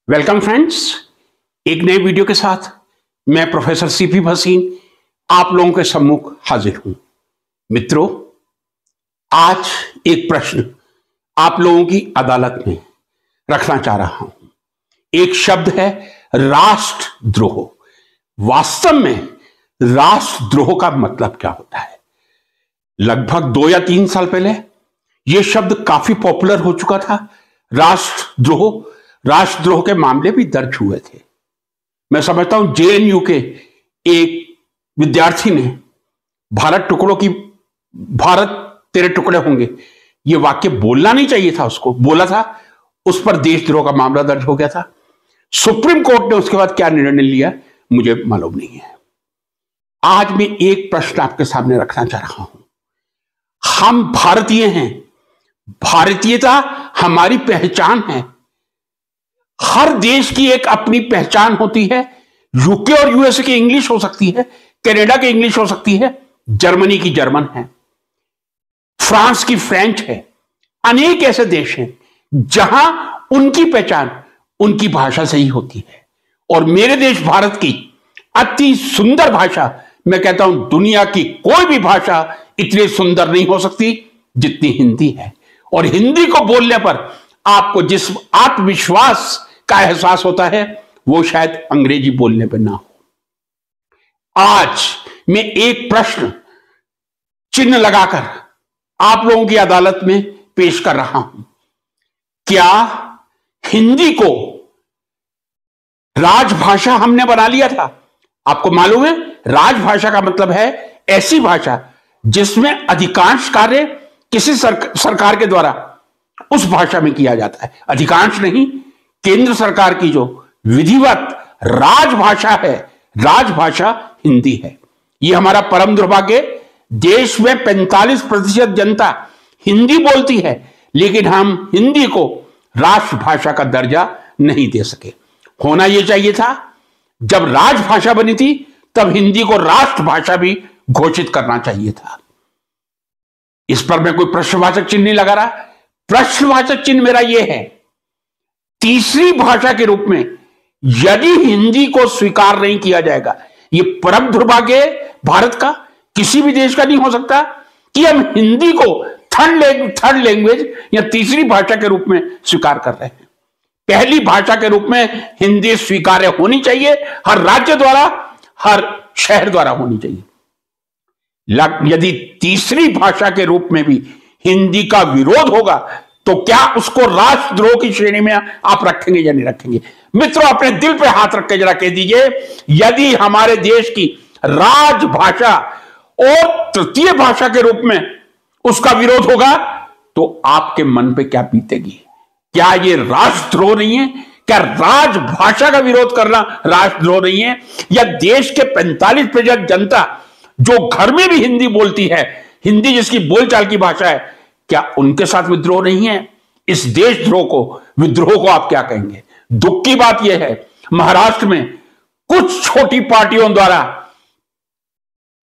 Welcome friends, एक नए video के साथ मैं प्रोफेसर सीपी भसीन आप लोगों के सम्मुख हाजिर हूं। मित्रों, आज एक प्रश्न आप लोगों की अदालत में रखना चाह रहा हूं। एक शब्द है राष्ट्रद्रोह। वास्तव में राष्ट्रद्रोह का मतलब क्या होता है? लगभग 2 या 3 साल पहले यह शब्द काफी पॉपुलर हो चुका था। राष्ट्रद्रोह के मामले भी दर्ज हुए थे। मैं समझता हूं जेएनयू के एक विद्यार्थी ने भारत तेरे टुकड़े होंगे, यह वाक्य बोलना नहीं चाहिए था, उसको बोला था, उस पर देशद्रोह का मामला दर्ज हो गया था। सुप्रीम कोर्ट ने उसके बाद क्या निर्णय लिया मुझे मालूम नहीं है। आज मैं एक प्रश्न आपके सामने रखना चाह रहा हूं। हम भारतीय हैं, भारतीयता हमारी पहचान है। हर देश की एक अपनी पहचान होती है। यूके और यूएसए की इंग्लिश हो सकती है, कनाडा की इंग्लिश हो सकती है, जर्मनी की जर्मन है, फ्रांस की फ्रेंच है। अनेक ऐसे देश हैं जहां उनकी पहचान उनकी भाषा से ही होती है। और मेरे देश भारत की अति सुंदर भाषा, मैं कहता हूं दुनिया की कोई भी भाषा इतनी सुंदर नहीं हो सकती जितनी हिंदी है। और हिंदी को बोलने पर आपको जिस आत्मविश्वास का एहसास होता है वो शायद अंग्रेजी बोलने पर ना हो। आज मैं एक प्रश्न चिन्ह लगाकर आप लोगों की अदालत में पेश कर रहा हूं। क्या हिंदी को राजभाषा हमने बना लिया था? आपको मालूम है राजभाषा का मतलब है ऐसी भाषा जिसमें अधिकांश कार्य किसी सरकार के द्वारा उस भाषा में किया जाता है। अधिकांश नहीं, केंद्र सरकार की जो विधिवत राजभाषा है, राजभाषा हिंदी है। यह हमारा परम दुर्भाग्य। देश में 45% जनता हिंदी बोलती है, लेकिन हम हिंदी को राष्ट्रभाषा का दर्जा नहीं दे सके। होना यह चाहिए था, जब राजभाषा बनी थी तब हिंदी को राष्ट्रभाषा भी घोषित करना चाहिए था। इस पर मैं कोई प्रश्नवाचक चिन्ह नहीं लगा रहा। प्रश्नवाचक चिन्ह मेरा यह है, तीसरी भाषा के रूप में यदि हिंदी को स्वीकार नहीं किया जाएगा, यह परम दुर्भाग्य भारत का, किसी भी देश का नहीं हो सकता कि हम हिंदी को थर्ड लैंग्वेज या तीसरी भाषा के रूप में स्वीकार कर रहे हैं। पहली भाषा के रूप में हिंदी स्वीकार्य होनी चाहिए, हर राज्य द्वारा, हर शहर द्वारा होनी चाहिए। यदि तीसरी भाषा के रूप में भी हिंदी का विरोध होगा तो क्या उसको राष्ट्रद्रोह की श्रेणी में आप रखेंगे या नहीं रखेंगे? मित्रों, अपने दिल पे हाथ रख के जरा कह दीजिए, यदि हमारे देश की राजभाषा और तृतीय भाषा के रूप में उसका विरोध होगा तो आपके मन पे क्या बीतेगी? क्या यह राष्ट्रद्रोह नहीं है? क्या राजभाषा का विरोध करना राष्ट्रद्रोह नहीं है? या देश के 45% जनता जो घर में भी हिंदी बोलती है, हिंदी जिसकी बोलचाल की भाषा है, क्या उनके साथ विद्रोह नहीं है? इस देशद्रोह को, विद्रोह को आप क्या कहेंगे? दुख की बात यह है, महाराष्ट्र में कुछ छोटी पार्टियों द्वारा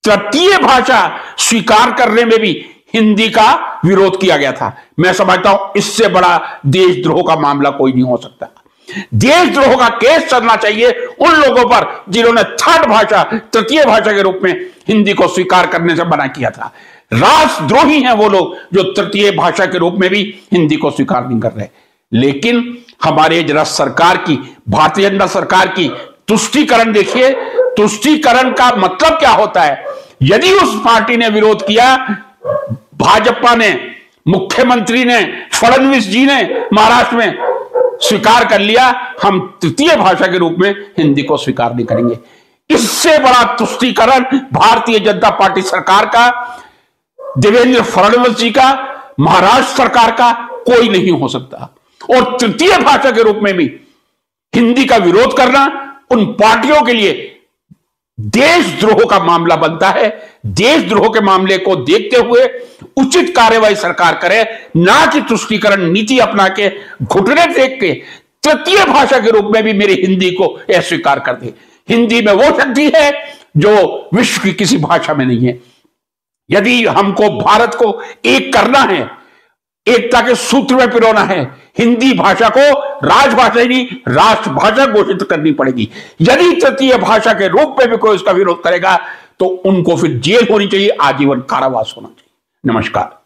तृतीय भाषा स्वीकार करने में भी हिंदी का विरोध किया गया था। मैं समझता हूं इससे बड़ा देशद्रोह का मामला कोई नहीं हो सकता। देशद्रोह का केस चलना चाहिए उन लोगों पर जिन्होंने थर्ड भाषा, तृतीय भाषा के रूप में हिंदी को स्वीकार करने से मना किया था। राष्ट्रद्रोही हैं वो लोग जो तृतीय भाषा के रूप में भी हिंदी को स्वीकार नहीं कर रहे। लेकिन हमारे जरा सरकार की, भारतीय जनता सरकार की तुष्टीकरण देखिए। तुष्टीकरण का मतलब क्या होता है? यदि उस पार्टी ने विरोध किया, भाजपा ने, मुख्यमंत्री ने, फडणवीस जी ने महाराष्ट्र में स्वीकार कर लिया, हम तृतीय भाषा के रूप में हिंदी को स्वीकार नहीं करेंगे। इससे बड़ा तुष्टीकरण भारतीय जनता पार्टी सरकार का, देवेंद्र फडणवीस जी का, महाराष्ट्र सरकार का कोई नहीं हो सकता। और तृतीय भाषा के रूप में भी हिंदी का विरोध करना उन पार्टियों के लिए देशद्रोह का मामला बनता है। देशद्रोह के मामले को देखते हुए उचित कार्यवाही सरकार करे, ना कि तुष्टीकरण नीति अपना के घुटने टेक के तृतीय भाषा के रूप में भी मेरी हिंदी को अस्वीकार कर दे। हिंदी में वो शक्ति है जो विश्व की किसी भाषा में नहीं है। यदि हमको भारत को एक करना है, एकता के सूत्र में पिरोना है, हिंदी भाषा को राजभाषा नहीं राष्ट्रभाषा घोषित करनी पड़ेगी। यदि तृतीय भाषा के रूप में भी कोई उसका विरोध करेगा तो उनको फिर जेल होनी चाहिए, आजीवन कारावास होना चाहिए। नमस्कार।